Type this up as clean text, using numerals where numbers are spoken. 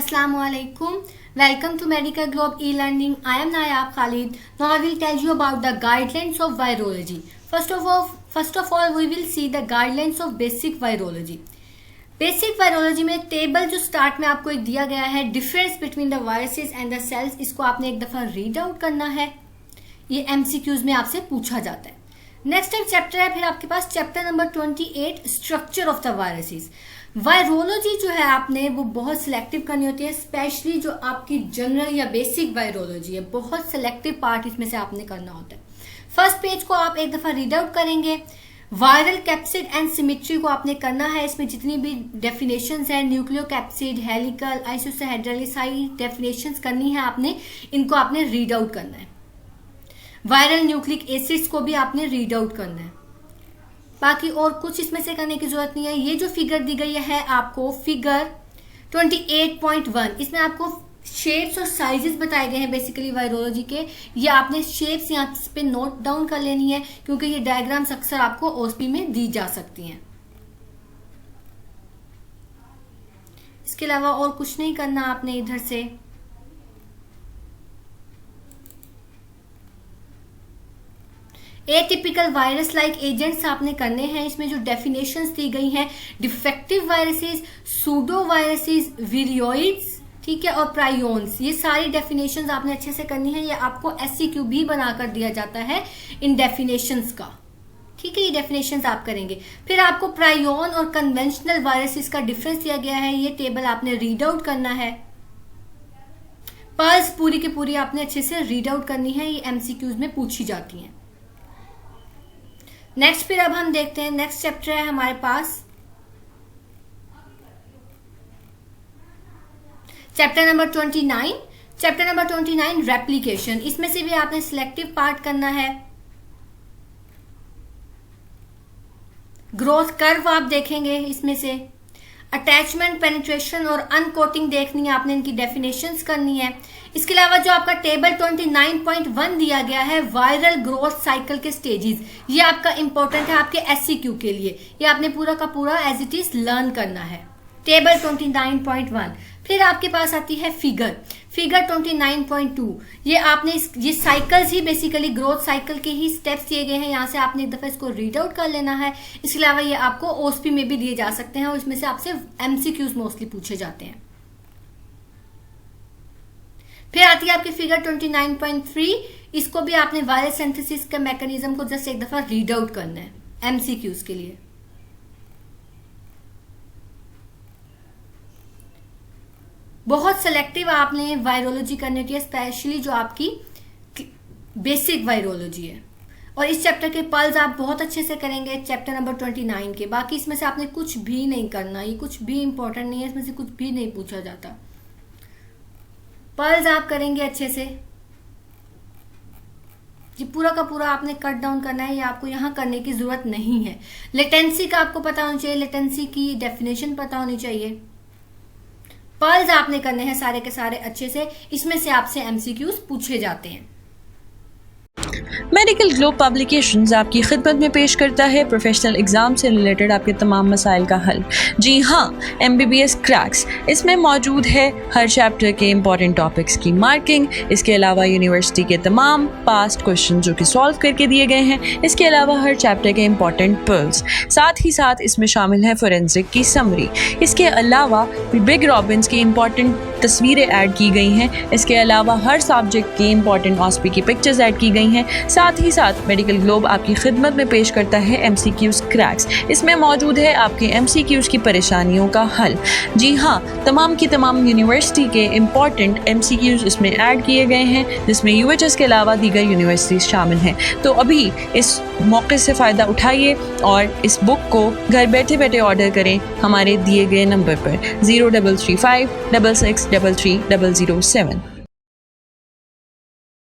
Assalamualaikum. Welcome to Medical Globe e-learning. I am Nayab Khalid. Now I will tell you about the guidelines of virology. First of all, we will see the guidelines of basic virology. Basic virology में table जो start में आपको एक दिया गया है, difference between the viruses and the cells, इसको आपने एक दफा रीड आउट करना है. ये एमसीक्यूज में आपसे पूछा जाता है. नेक्स्ट एक चैप्टर है फिर आपके पास, chapter number 28, structure of the viruses. Virology जो है आपने वो बहुत सिलेक्टिव करनी होती है, स्पेशली जो आपकी जनरल या बेसिक वायरोलॉजी है, बहुत सिलेक्टिव पार्ट इसमें से आपने करना होता है. फर्स्ट पेज को आप एक दफा रीड आउट करेंगे. वायरल कैप्सिड एंड सिमेट्री को आपने करना है. इसमें जितनी भी डेफिनेशंस है, न्यूक्लियो कैप्सिड, हेलिकल, आइसोसाहेड्रल, ये सारी डेफिनेशंस करनी है आपने, इनको आपने रीड आउट करना है. वायरल न्यूक्लिक एसिड्स को भी आपने रीड आउट करना है. बाकी और कुछ इसमें से करने की जरूरत नहीं है. ये जो फिगर दी गई है आपको, फिगर 28.1, इसमें आपको शेप्स और साइजेस बताए गए हैं बेसिकली वायरोलॉजी के. ये आपने शेप्स यहाँ पे नोट डाउन कर लेनी है, क्योंकि ये डायग्राम्स अक्सर आपको ओएसपी में दी जा सकती हैं. इसके अलावा और कुछ नहीं करना आपने इधर से. एटिपिकल वायरस लाइक एजेंट्स आपने करने हैं. इसमें जो डेफिनेशंस दी गई हैं, डिफेक्टिव वायरसेस, सूडो वायरसेस, विरियोइड्स, ठीक है, और प्रायोन्स, ये सारी डेफिनेशंस आपने अच्छे से करनी है. ये आपको एससीक्यू भी बनाकर दिया जाता है इन डेफिनेशंस का, ठीक है. ये डेफिनेशंस आप करेंगे. फिर आपको प्रायोन और कन्वेंशनल वायरसेस का डिफरेंस दिया गया है. ये टेबल आपने रीड आउट करना है. पल्स पूरी की पूरी आपने अच्छे से रीड आउट करनी है. ये एमसीक्यूज में पूछी जाती हैं. नेक्स्ट फिर अब हम देखते हैं, नेक्स्ट चैप्टर है हमारे पास chapter number 29. Chapter number 29 replication. इसमें से भी आपने सिलेक्टिव पार्ट करना है. ग्रोथ कर्व आप देखेंगे इसमें से. अटैचमेंट, पेनिट्रेशन और अनकोटिंग देखनी है आपने, इनकी डेफिनेशंस करनी है. इसके अलावा जो आपका टेबल 29.1 दिया गया है, वायरल ग्रोथ साइकिल के स्टेजेस, ये आपका इंपॉर्टेंट है आपके एससीक्यू के लिए. ये आपने पूरा का पूरा एज इट इज लर्न करना है. टेबल 29.1. फिर आपके पास आती है फिगर 29.2. ये आपने ये साइकिल्स ही बेसिकली ग्रोथ साइकिल के ही स्टेप्स दिए गए हैं. यहाँ से आपने एक दफा इसको रीड आउट कर लेना है. इसके अलावा ये आपको ओएसपी में भी दिए जा सकते हैं और इसमें से आपसे एमसीक्यूज मोस्टली पूछे जाते हैं. फिर आती है आपकी फिगर 29.3. इसको भी आपने वायरल सिंथेसिस के मैकेनिज्म को जस्ट एक दफा रीड आउट करना है एमसीक्यूज के लिए. बहुत सेलेक्टिव आपने वायरोलॉजी करनी होती है, स्पेशली जो आपकी बेसिक वायरोलॉजी है. और इस चैप्टर के पल्स आप बहुत अच्छे से करेंगे चैप्टर नंबर 29 के. बाकी इसमें से आपने कुछ भी नहीं करना, ये कुछ भी इंपॉर्टेंट नहीं है, इसमें से कुछ भी नहीं पूछा जाता. पल्स आप करेंगे अच्छे से. ये पूरा का पूरा आपने कट डाउन करना है. ये आपको यहाँ करने की जरूरत नहीं है. लेटेंसी का आपको पता होना चाहिए, लेटेंसी की डेफिनेशन पता होनी चाहिए. पल्स आपने करने हैं सारे के सारे अच्छे से. इसमें से आपसे एमसीक्यूज पूछे जाते हैं. मेडिकल ग्लोब पब्लिकेशंस आपकी खिदमत में पेश करता है प्रोफेशनल एग्जाम से रिलेटेड आपके तमाम मसाइल का हल. जी हाँ, MBBS क्रैक्स. इसमें मौजूद है हर चैप्टर के इंपॉर्टेंट टॉपिक्स की मार्किंग. इसके अलावा यूनिवर्सिटी के तमाम पास्ट क्वेश्चन जो कि सॉल्व करके दिए गए हैं. इसके अलावा हर चैप्टर के इंपॉर्टेंट पर्ल्स. साथ ही साथ इसमें शामिल है फोरेंसिक की समरी. इसके अलावा बिग रॉबिन्स की इंपॉर्टेंट तस्वीरें ऐड की गई हैं. इसके अलावा हर सब्जेक्ट की इंपॉर्टेंट ऑस्पी की पिक्चर्स ऐड की गई हैं. साथ ही साथ मेडिकल ग्लोब आपकी खिदमत में पेश करता है MCQs क्रैक्स. इसमें मौजूद है आपके MCQs की परेशानियों का हल. जी हाँ, तमाम की तमाम यूनिवर्सिटी के इंपॉर्टेंट MCQs इसमें ऐड किए गए हैं, जिसमें UHS के अलावा दीगर यूनिवर्सिटीज शामिल हैं. तो अभी इस मौके से फ़ायदा उठाइए और इस बुक को घर बैठे बैठे ऑर्डर करें हमारे दिए गए नंबर पर 0335 66 33 007.